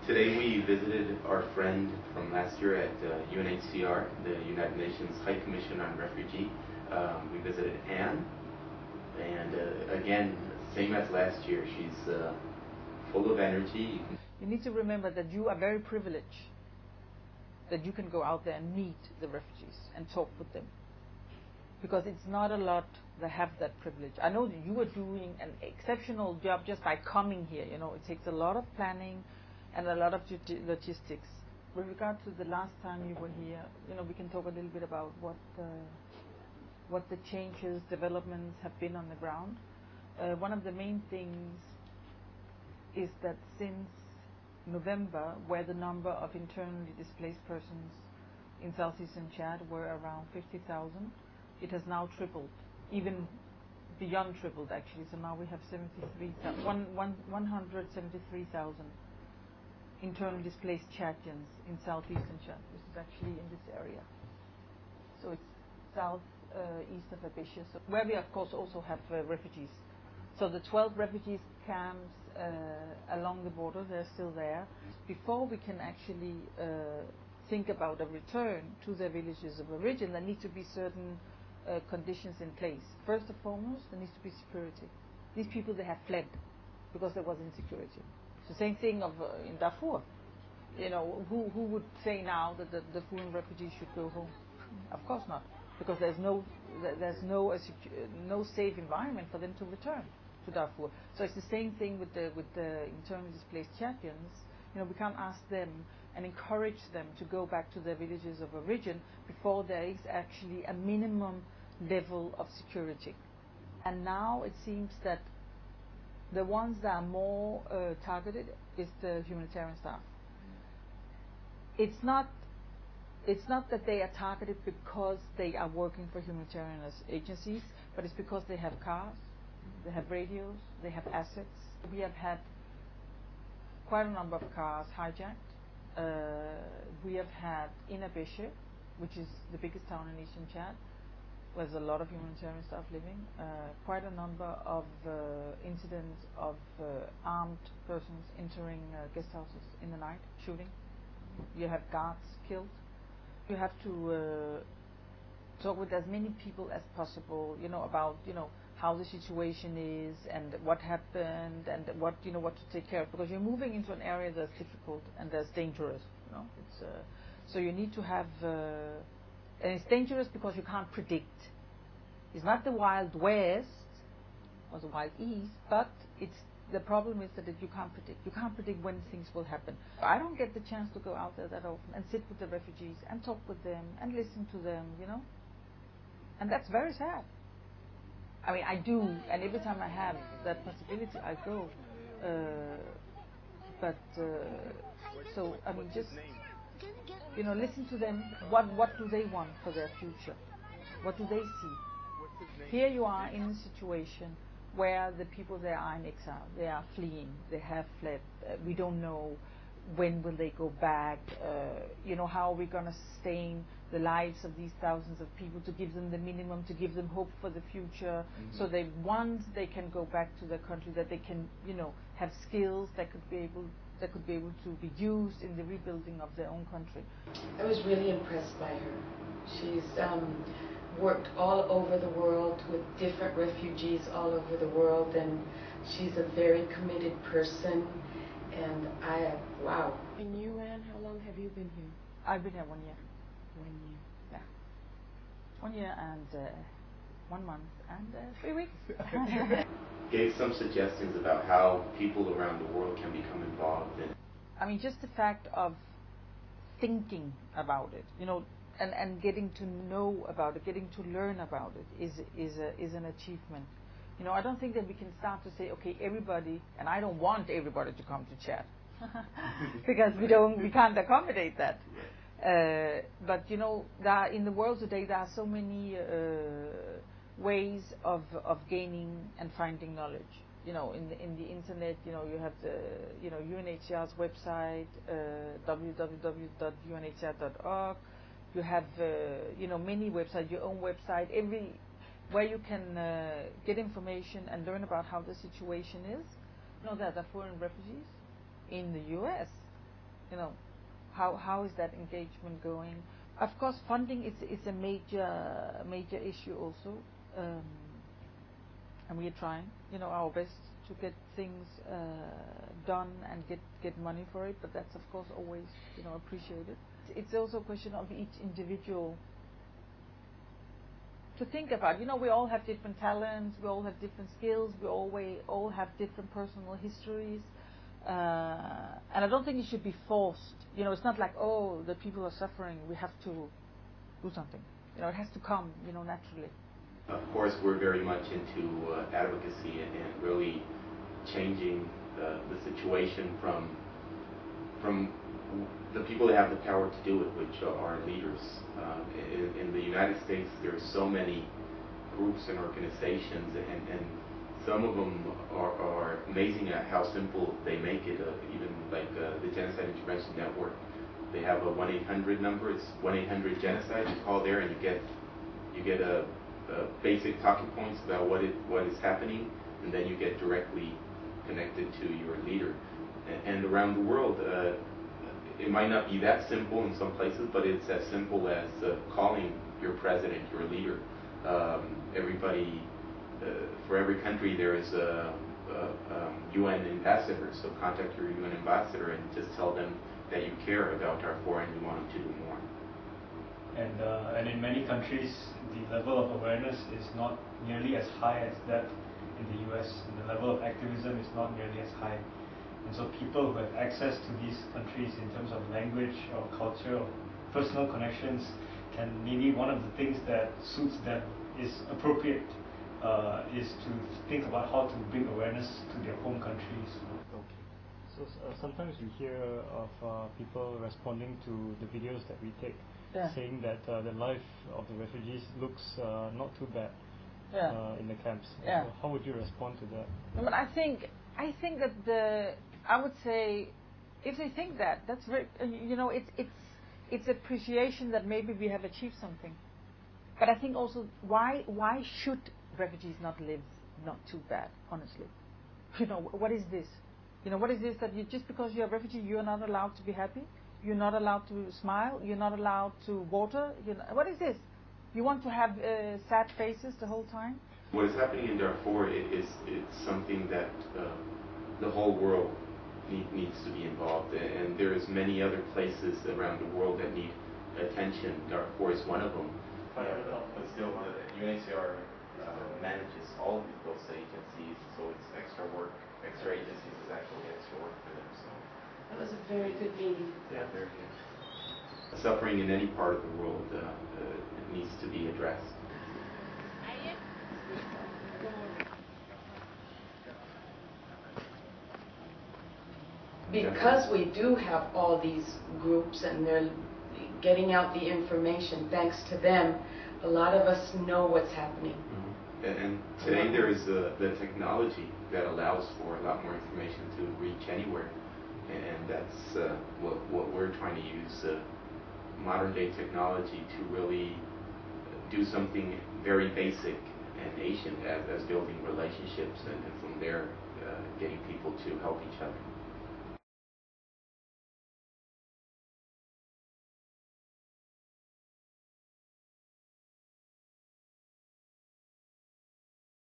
Today we visited our friend from last year at UNHCR, the United Nations High Commission on Refugee. We visited Ann, and again, same as last year, she's full of energy. You need to remember that you are very privileged, that you can go out there and meet the refugees and talk with them. Because it's not a lot that have that privilege. I know that you are doing an exceptional job just by coming here. You know, it takes a lot of planning and a lot of logistics. With regard to the last time you were here, you know, we can talk a little bit about what the changes, developments have been on the ground. One of the main things is that since November, where the number of internally displaced persons in southeastern Chad were around 50,000, it has now tripled, even beyond tripled actually. So now we have 173,000 internally displaced Chadians in southeastern Chad. This is actually in this area. So it's southeast of Abidjan, so where we of course also have refugees. So the 12 refugees camps along the border, they're still there. Before we can actually think about a return to their villages of origin, there need to be certain conditions in place. First and foremost, there needs to be security. These people, they have fled because there was insecurity. It's the same thing in Darfur. You know, who would say now that the Darfurian refugees should go home? Of course not, because there's no safe environment for them to return to Darfur. So it's the same thing with the internally displaced Chadians. You know, we can't ask them and encourage them to go back to their villages of origin before there is actually a minimum level of security. And now it seems that the ones that are more targeted is the humanitarian staff. It's not that they are targeted because they are working for humanitarian agencies, but it's because they have cars, they have radios, they have assets. We have had quite a number of cars hijacked. We have had in Abidjan, which is the biggest town in eastern Chad, where there's a lot of humanitarian staff living, quite a number of incidents of armed persons entering guest houses in the night, shooting. You have guards killed. You have to talk with as many people as possible, you know, about, you know, how the situation is and what happened and what to take care of, because you're moving into an area that's difficult and that's dangerous. You know, it's so you need to have, and it's dangerous because you can't predict. It's not the Wild West or the Wild East, but the problem is that you can't predict. You can't predict when things will happen. I don't get the chance to go out there that often and sit with the refugees and talk with them and listen to them, you know, and that's very sad. I mean, I do, and every time I have that possibility, I go. So I mean, just, you know, listen to them. What do they want for their future? What do they see? Here you are in a situation where the people there are in exile. They are fleeing. They have fled. We don't know when will they go back. You know, how are we going to sustain the lives of these thousands of people, to give them the minimum, to give them hope for the future, so they, once they can go back to their country, that they can, you know, have skills that could be able to be used in the rebuilding of their own country. I was really impressed by her. She's worked all over the world with different refugees all over the world, and she's a very committed person. And wow. And you, Ann, how long have you been here? I've been here 1 year. 1 year. Yeah. 1 year and 1 month and 3 weeks. Gave some suggestions about how people around the world can become involved in. I mean, just the fact of thinking about it, you know, and getting to know about it, getting to learn about it is an achievement. You know, I don't think that we can start to say, okay, everybody, and I don't want everybody to come to Chad, because we can't accommodate that. But you know, in the world today, there are so many ways of gaining and finding knowledge. You know, in the internet, you know, you have the UNHCR's website, www.unhcr.org. You have many websites, your own website, where you can get information and learn about how the situation is. You know, there are foreign refugees in the US, You know, how is that engagement going? Of course, funding is a major issue also, and we are trying, our best to get things done and get money for it. But that's of course always, appreciated. It's also a question of each individual to think about. We all have different talents, we all have different skills, we all have different personal histories, and I don't think it should be forced. It's not like, oh, the people are suffering, we have to do something. It has to come, naturally. Of course, we're very much into advocacy and really changing the situation from the people that have the power to do it, which are leaders. In the United States, there's so many groups and organizations, and some of them are amazing at how simple they make it. Even like the Genocide Intervention Network, they have a 1-800 number. It's 1-800-GENOCIDE. You call there and you get a basic talking points about what is happening, and then you get directly connected to your leader. And around the world, it might not be that simple in some places, but it's as simple as calling your president, your leader. Everybody, for every country, there is a UN ambassador. So contact your UN ambassador and just tell them that you care about Darfur and you want them to do more. And in many countries, the level of awareness is not nearly as high as that in the US, and the level of activism is not nearly as high. And so people who have access to these countries in terms of language or culture or personal connections, can maybe one of the things that suits them is appropriate, is to think about how to bring awareness to their home countries. Okay. So sometimes we hear of people responding to the videos that we take, saying that the life of the refugees looks not too bad in the camps. So how would you respond to that? But I think that I would say, if they think that, that's very, it's appreciation that maybe we have achieved something. But I think also, why should refugees not live not too bad? Honestly, what is this? What is this that just because you're a refugee, you're not allowed to be happy? You're not allowed to smile? You're not allowed to water? What is this? You want to have sad faces the whole time? What is happening in Darfur it's something that the whole world needs to be involved in, and there's many other places around the world that need attention. Darfur is one of them. But still, the UNHCR manages all of those agencies, so it's extra work. Extra agencies is actually extra work for them. So that was a very good meeting. Yeah, very good. Suffering in any part of the world needs to be addressed. Because we do have all these groups and they're getting out the information, thanks to them, a lot of us know what's happening. Mm-hmm. And today there is the technology that allows for a lot more information to reach anywhere. And that's what we're trying to use, modern day technology to really do something very basic and ancient as building relationships, and from there getting people to help each other.